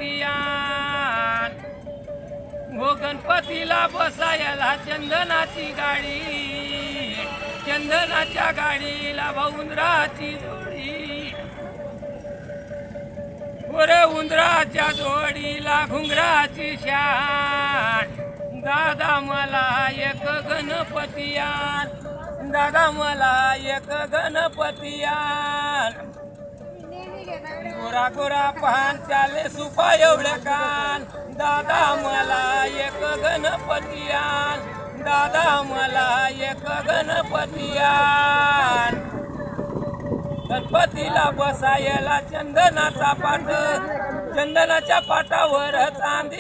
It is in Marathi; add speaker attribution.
Speaker 1: पतियान हो गणपतीला बसायला चंदनाची गाडी चंदनाच्या गाडीला उंदराची जोडी ओरे उंदराच्या जोडीला घुंगराची शान दादा मला एक गणपतियान दादा मला एक गणपतियान गोरा गोरा पान चाले सुपा एवढ्या कान दादा मला एक गणपतियान दादा मला एक गणपतियान गणपतीला बसायला चंदनाचा पाट चंदनाच्या पाटावर चांदी